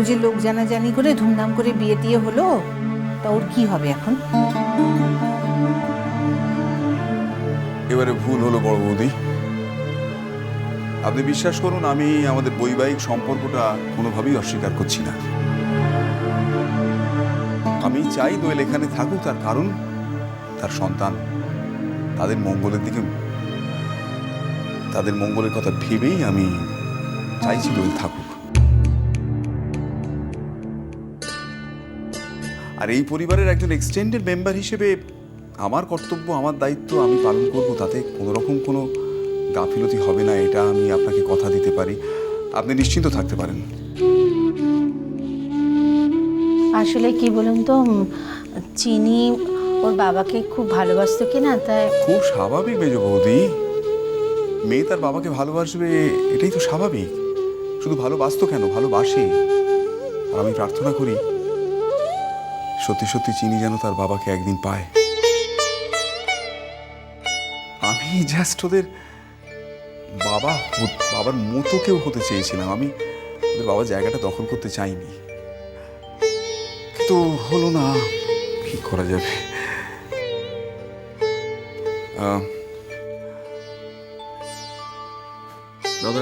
বুঝি লোক জানাজানি করে ধুমধাম করে বিয়ে টিয়ে হলো, তা ওর কি হবে এখন? এবারে ভুল হলো বড় বৌদি। আপনি বিশ্বাস করুন, আমি আমাদের বৈবাহিক সম্পর্কটা কোনোভাবেই অস্বীকার করছি না। আমি চাই দোয়েল এখানে থাকুক, তার কারণ তার সন্তান, তাদের মঙ্গলের কথা ভেবেই আমি চাইছি দোয়েল থাকুক। আর এই পরিবারের একজন এক্সটেন্ডেড মেম্বার হিসেবে আমার কর্তব্য, আমার দায়িত্ব আমি পালন করব, তাতে কোনো রকম কোনো গাফিলতি হবে না, এটা আমি আপনাকে কথা দিতে পারি। আপনি নিশ্চিন্ত থাকতে পারেন। আসলে কি বলুন তো, চিনি ওর বাবাকে খুব ভালোবাসতো কিনা, তাই। খুব স্বাভাবিক মেজ বৌদি, মেয়ে তার বাবাকে ভালোবাসবে, এটাই তো স্বাভাবিক। শুধু ভালোবাসতো কেন, ভালোবাসে। আর আমি প্রার্থনা করি সত্যি সত্যি চিনি যেন তার বাবাকে একদিন পায়। আমি জাস্ট ওদের বাবার মতো কেউ হতে চেয়েছিলাম। আমি ওদের বাবার জায়গাটা দখল করতে চাইনি, কিন্তু হলো না, কি করা যাবে। দাদা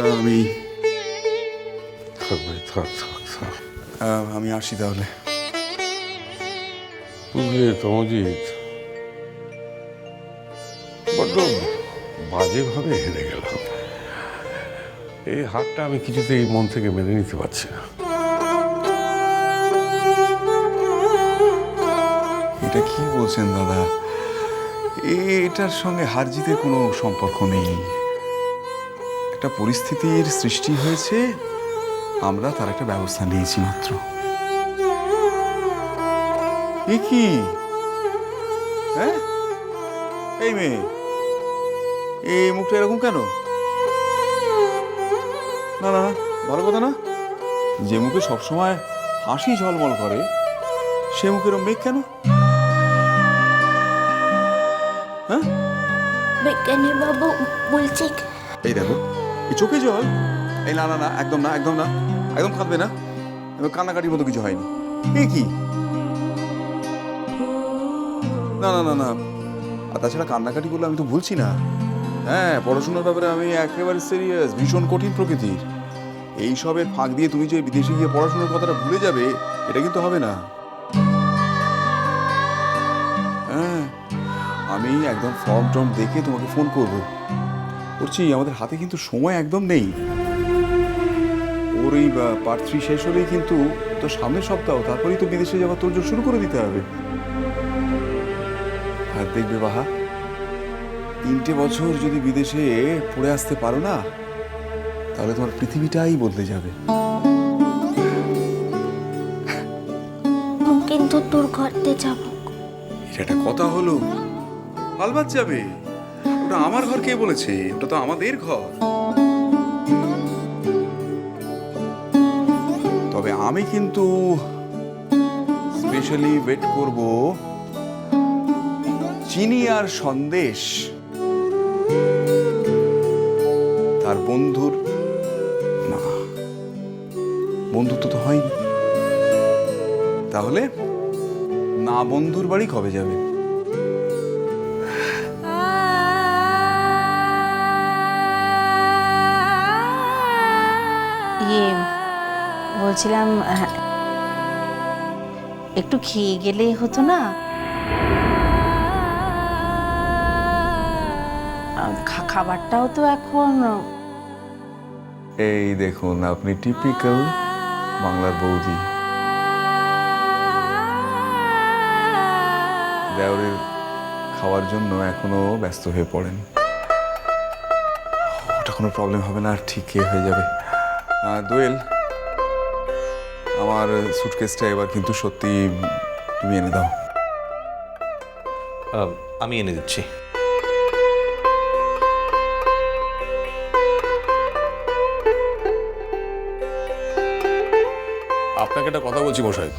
আমি আসি তাহলে। বুঝলে তমজিৎ, বড্ড বাজেভাবে হেরে গেলাম। এই হারটা আমি কিছুতেই মন থেকে মেনে নিতে পারছি না। এটা কি বলছেন দাদা? এটার সঙ্গে হার জিতের কোনো সম্পর্ক নেই। একটা পরিস্থিতির সৃষ্টি হয়েছে, আমরা তার একটা ব্যবস্থা নিয়েছি মাত্র। এ কি? হ্যাঁ, এই মেয়ে, এই মুখটা এরকম কেন? না না না, ভালো কথা না। যে মুখে সবসময় হাসি ঝলমল করে, সে মুখের মেঘ কেন? হ্যাঁ, বিজ্ঞানী বাবু বলছে। এই দেখো, এই চোখে জল। এই না না না, একদম না, একদম না, একদম কাঁদবে না। কান্নাকাটির মতো কিছু হয়নি। এ কি? না না না না, আর তাছাড়া কান্নাকাটি করলে আমি তো ভুলছি না। হ্যাঁ, পড়াশোনার ব্যাপারে আমি একেবারে সিরিয়াস, ভীষণ কঠিন প্রকৃতির। এইসবের ফাঁক দিয়ে তুমি যে বিদেশে গিয়ে পড়াশোনার কথাটা ভুলে যাবে, এটা কিন্তু হবে না। হ্যাঁ, আমি একদম ফর্ম টর্ম দেখে তোমাকে ফোন করব। করছি, আমাদের হাতে কিন্তু সময় একদম নেই। ওর এই পার্ট 3 শেষ হলেই কিন্তু তো সামনের সপ্তাহ, তারপরেই তো বিদেশে যাওয়ার তোড়জোড় শুরু করে দিতে হবে। আর দেখবে বাহা, 3টে বছর যদি বিদেশে পড়ে আসতে পারো না, তাহলে তোমার পৃথিবীটাই বদলে যাবে। কিন্তু তোর ঘরতে যাব। এটা একটা কথা হলো? হালবাদ যাবে? ওটা আমার ঘর, কে বলেছে? ওটা তো আমাদের ঘর। তবে আমি কিন্তু স্পেশালি ওয়েট করব চিনি আর সন্দেশ তার বন্ধুর। না, বন্ধুত্ব তো হয়নি, তাহলে না বন্ধুর বাড়ি কবে যাবে? বলছিলাম, একটু খেয়ে গেলে হতো না? খাবারটাও তো এখন। এই দেখুন, আপনি টিপিক্যাল বাংলার বৌদি। দেওরের খাওয়ার জন্য এখনো ব্যস্ত হয়ে পড়েন। ওটা কোনো প্রবলেম হবে না, ঠিক হয়ে যাবে। দোয়েল, আমার সুটকেসটা এবার কিন্তু সত্যি তুমি এনে দাও। আমি এনে দিচ্ছি। আপনাকে একটা কথা বলছি মশাই,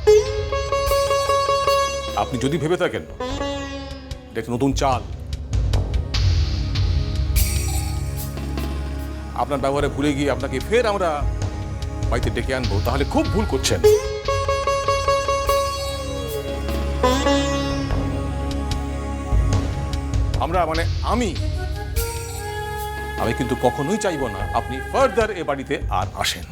আপনি যদি ভেবে থাকেন এটা একটা নতুন চাল, আপনার ব্যবহারে ভুলে গিয়ে আপনাকে ফের আমরা বাড়িতে ডেকে আনবো, তাহলে খুব ভুল করছেন। আমি কিন্তু কখনোই চাইবো না আপনি ফার্দার এ বাড়িতে আর আসেন।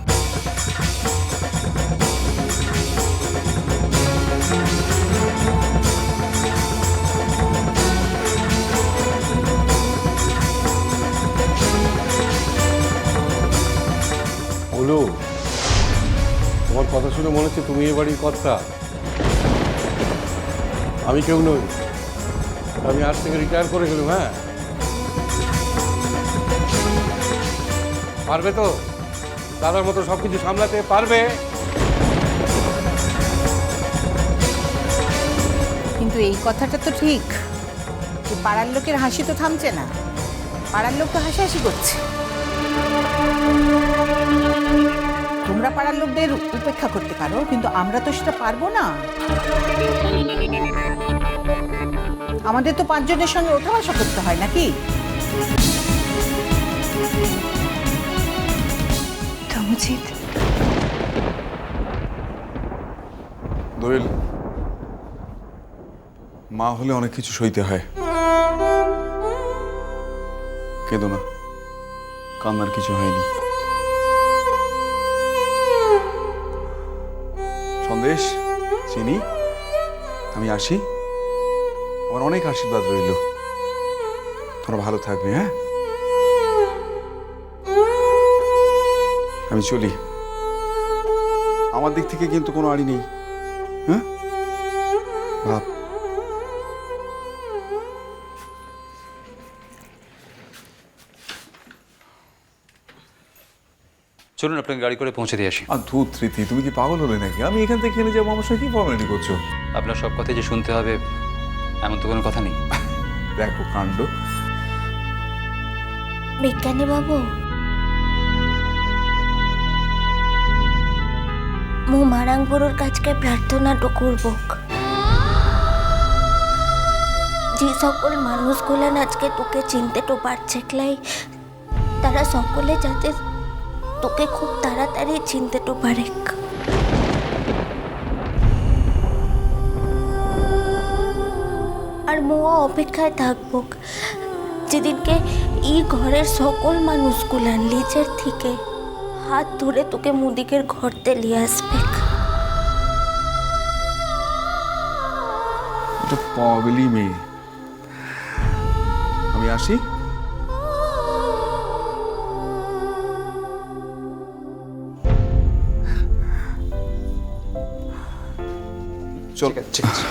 বলো, তোমার কথা শুনে মনে হচ্ছে তুমি এ বাড়ির কর্তা। আমি কেউ নই, আমি আজ থেকে রিটায়ার করে গেলাম। হ্যাঁ, পারবে তো? দাদার মতো সবকিছু সামলাতে পারবে? কিন্তু এই কথাটা তো ঠিক যে পাড়ার লোকের হাসি তো থামছে না, পাড়ার লোক তো হাসাহাসি করছে। তোমরা পাড়ার লোকদের উপেক্ষা করতে পারো, কিন্তু আমরা তো সেটা পারবো না। আমাদের তো 5 জনের সঙ্গে ওঠা বসা করতে হয় নাকি? উচিত দোয়েল, মা হলে অনেক কিছু সইতে হয়। কেঁদো না, কান্নার কিছু হয়নি। সন্দেশ, চিনি, আমি আসি। আমার অনেক আশীর্বাদ রইল। তোমরা ভালো থাকবে। হ্যাঁ, আমি চলি। আমার দিক থেকে কিন্তু কোনো আড়ি নেই। হ্যাঁ, ভাব। চলুন আপনাকে গাড়ি করে পৌঁছে দিয়ে আসি। আর ধূত স্মৃতি, তুমি কি পাগল হলে নাকি? আমি এখান থেকে খেলে যাবো, আমার সঙ্গে কি ফর্মালিটি করছো? আপনার সব কথাই যে শুনতে হবে এমন তো কোনো কথা নেই। দেখো কাণ্ড। বিজ্ঞানী বাবু, মু মারাংপুরের কাছকে প্রার্থনাটো করব যে সকল মানুষগুলান আজকে তোকে চিনতে তো পারছে ক্লাই, তারা সকলে যাতে তোকে খুব তাড়াতাড়ি চিনতে তো পারে। আর মোয়া অপেক্ষায় থাকবো যেদিনকে এই ঘরের সকল মানুষগুলান লিজের থেকে হাত ধরে তোকে মুদিকের ঘরতে নিয়ে আসবে। এটা পাগলি মেয়ে। আমি আসি। চল। ঠিক আছে।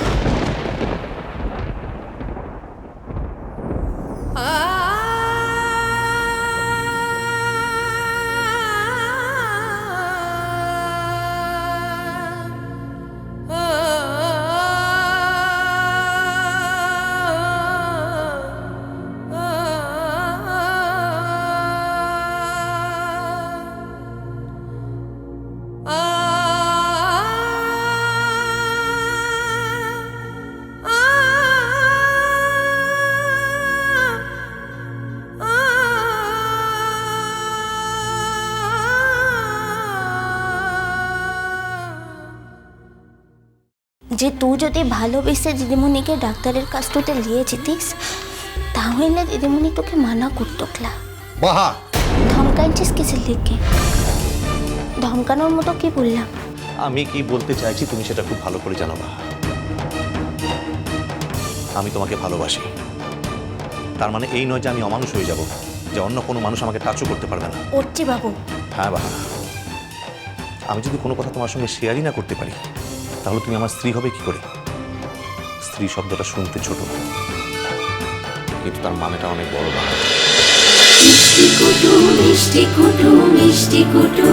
যে তুই যদি ভালোবেসে দিদিমণিকে ডাক্তারের কাছ থেকে নিয়ে যেতিস, তাহলে দিদিমণি তোকে মানা করতো ক্লা। বাহা, ধমকাইছিস কিসের লিখে? ধমকানোর মতো কি বললাম? আমি কি বলতে চাইছি তুমি সেটা খুব ভালো করে জানো না। আমি তোমাকে ভালোবাসি, তার মানে এই নয় যে আমি অমানুষ হয়ে যাব, যে অন্য কোনো মানুষ আমাকে টাচও করতে পারবে না। করছি বাবু। হ্যাঁ বাহা, আমি যদি কোনো কথা তোমার সঙ্গে শেয়ারই না করতে পারি, তাহলে তুমি আমার স্ত্রী হবে কি করে? স্ত্রী শব্দটা শুনতে ছোট, কিন্তু তার মানেটা অনেক বড়। বাহা, মিষ্টি কুটু মিষ্টি কুটু মিষ্টি কুটু।